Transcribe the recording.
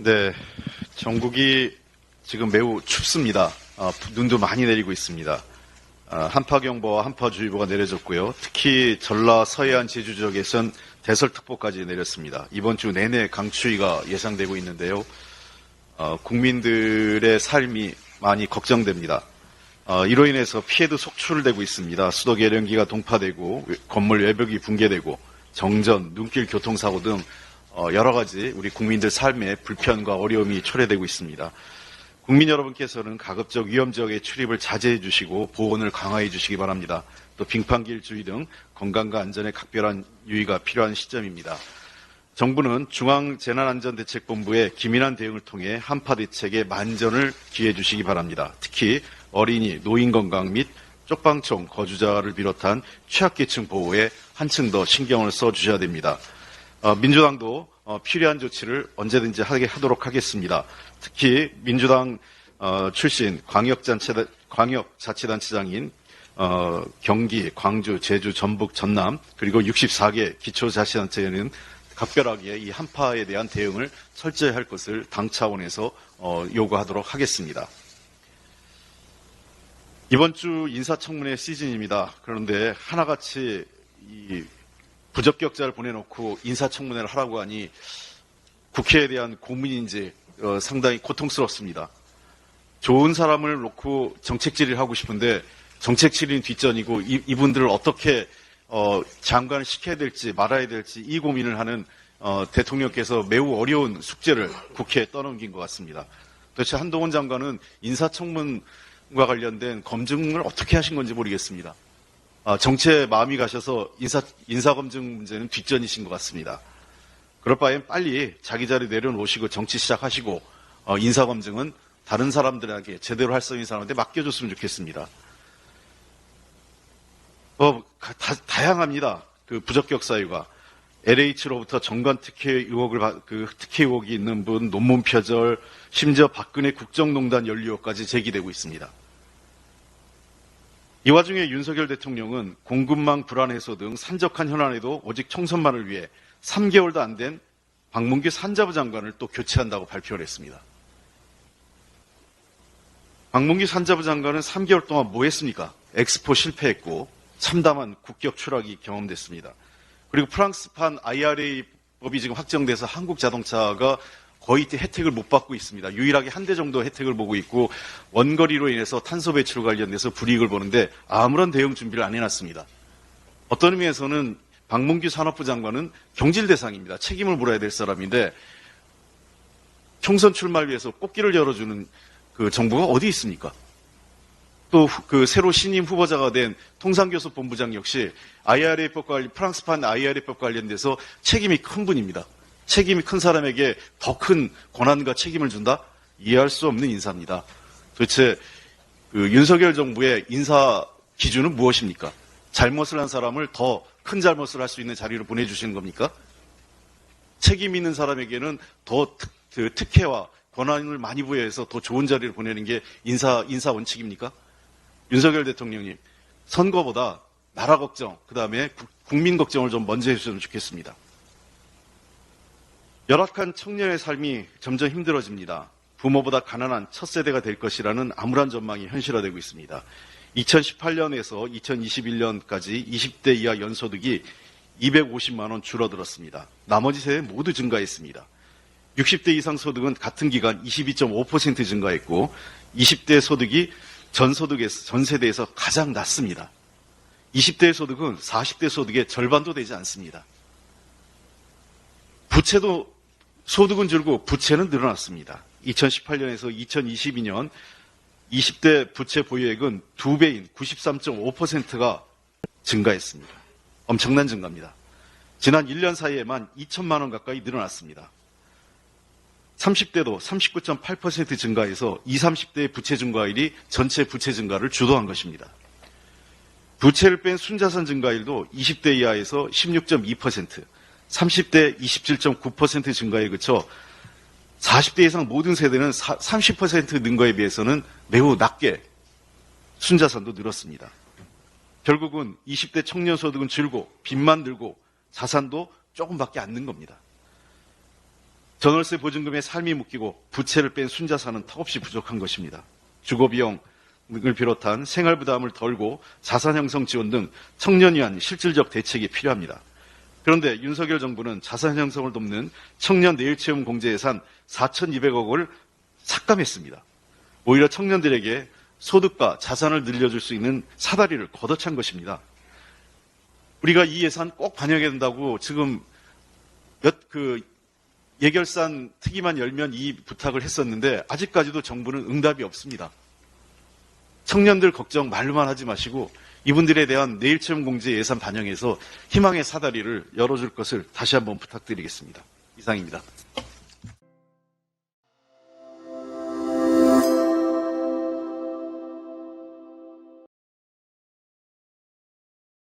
네, 전국이 지금 매우 춥습니다. 눈도 많이 내리고 있습니다. 한파경보와 한파주의보가 내려졌고요. 특히 전라 서해안 제주 지역에선 대설특보까지 내렸습니다. 이번 주 내내 강추위가 예상되고 있는데요. 국민들의 삶이 많이 걱정됩니다. 이로 인해서 피해도 속출되고 있습니다. 수도 계량기가 동파되고 건물 외벽이 붕괴되고 정전, 눈길 교통사고 등 여러 가지 우리 국민들 삶에 불편과 어려움이 초래되고 있습니다. 국민 여러분께서는 가급적 위험지역의 출입을 자제해 주시고 보온을 강화해 주시기 바랍니다. 또 빙판길 주의 등 건강과 안전에 각별한 유의가 필요한 시점입니다. 정부는 중앙재난안전대책본부의 기민한 대응을 통해 한파 대책에 만전을 기해 주시기 바랍니다. 특히 어린이, 노인 건강 및 쪽방촌 거주자를 비롯한 취약계층 보호에 한층 더 신경을 써주셔야 됩니다. 민주당도 필요한 조치를 언제든지 하도록 하겠습니다. 특히 민주당 출신 광역자치단체장인 경기, 광주, 제주, 전북, 전남 그리고 64개 기초자치단체는 각별하게 이 한파에 대한 대응을 철저히 할 것을 당 차원에서 요구하도록 하겠습니다. 이번 주 인사청문회 시즌입니다. 그런데 하나같이 이 부적격자를 보내놓고 인사청문회를 하라고 하니 국회에 대한 고문인지 상당히 고통스럽습니다. 좋은 사람을 놓고 정책 질의를 하고 싶은데 정책 질의는 뒷전이고 이분들을 어떻게 장관을 시켜야 될지 말아야 될지 이 고민을 하는 대통령께서 매우 어려운 숙제를 국회에 떠넘긴 것 같습니다. 도대체 한동훈 장관은 인사청문과 관련된 검증을 어떻게 하신 건지 모르겠습니다. 정치에 마음이 가셔서 인사검증 문제는 뒷전이신 것 같습니다. 그럴 바엔 빨리 자기 자리 내려놓으시고 정치 시작하시고 인사검증은 다른 사람들에게 제대로 할 수 있는 사람한테 맡겨줬으면 좋겠습니다. 다양합니다. 그 부적격 사유가. LH로부터 정관 특혜 특혜 의혹이 있는 분, 논문 표절, 심지어 박근혜 국정농단 연루까지 제기되고 있습니다. 이 와중에 윤석열 대통령은 공급망 불안 해소 등 산적한 현안에도 오직 총선만을 위해 3개월도 안 된 박문규 산자부 장관을 또 교체한다고 발표를 했습니다. 박문규 산자부 장관은 3개월 동안 뭐 했습니까? 엑스포 실패했고 참담한 국격 추락이 경험됐습니다. 그리고 프랑스판 IRA 법이 지금 확정돼서 한국 자동차가 거의 혜택을 못 받고 있습니다. 유일하게 한 대 정도 혜택을 보고 있고 원거리로 인해서 탄소 배출 관련돼서 불이익을 보는데 아무런 대응 준비를 안 해놨습니다. 어떤 의미에서는 박문규 산업부 장관은 경질 대상입니다. 책임을 물어야 될 사람인데 총선 출마를 위해서 꽃길을 열어주는 그 정부가 어디 있습니까? 또 그 새로 신임 후보자가 된 통상교섭 본부장 역시 프랑스판 IRA법 관련돼서 책임이 큰 분입니다. 책임이 큰 사람에게 더 큰 권한과 책임을 준다? 이해할 수 없는 인사입니다. 도대체 윤석열 정부의 인사 기준은 무엇입니까? 잘못을 한 사람을 더 큰 잘못을 할 수 있는 자리로 보내주시는 겁니까? 책임 있는 사람에게는 더 특혜와 권한을 많이 부여해서 더 좋은 자리를 보내는 게 인사 원칙입니까? 윤석열 대통령님, 선거보다 나라 걱정, 그 다음에 국민 걱정을 좀 먼저 해주셨으면 좋겠습니다. 열악한 청년의 삶이 점점 힘들어집니다. 부모보다 가난한 첫 세대가 될 것이라는 암울한 전망이 현실화되고 있습니다. 2018년에서 2021년까지 20대 이하 연소득이 250만 원 줄어들었습니다. 나머지 세대 모두 증가했습니다. 60대 이상 소득은 같은 기간 22.5% 증가했고 20대 소득이 전 세대에서 가장 낮습니다. 20대 소득은 40대 소득의 절반도 되지 않습니다. 부채도 소득은 줄고 부채는 늘어났습니다. 2018년에서 2022년 20대 부채 보유액은 2배인 93.5%가 증가했습니다. 엄청난 증가입니다. 지난 1년 사이에만 2천만 원 가까이 늘어났습니다. 30대도 39.8% 증가해서 20, 30대의 부채 증가율이 전체 부채 증가를 주도한 것입니다. 부채를 뺀 순자산 증가율도 20대 이하에서 16.2%, 30대 27.9% 증가에 그쳐 40대 이상 모든 세대는 30% 는 거에 비해서는 매우 낮게 순자산도 늘었습니다. 결국은 20대 청년 소득은 줄고 빚만 늘고 자산도 조금밖에 안 는 겁니다. 전월세 보증금에 삶이 묶이고 부채를 뺀 순자산은 턱없이 부족한 것입니다. 주거비용을 비롯한 생활부담을 덜고 자산 형성 지원 등 청년 위한 실질적 대책이 필요합니다. 그런데 윤석열 정부는 자산 형성을 돕는 청년 내일체험 공제 예산 4,200억 원을 삭감했습니다. 오히려 청년들에게 소득과 자산을 늘려줄 수 있는 사다리를 걷어찬 것입니다. 우리가 이 예산 꼭 반영해야 된다고 지금 예결산 특위만 열면 이 부탁을 했었는데 아직까지도 정부는 응답이 없습니다. 청년들 걱정 말로만 하지 마시고 이분들에 대한 내일체험공제 예산 반영해서 희망의 사다리를 열어줄 것을 다시 한번 부탁드리겠습니다. 이상입니다.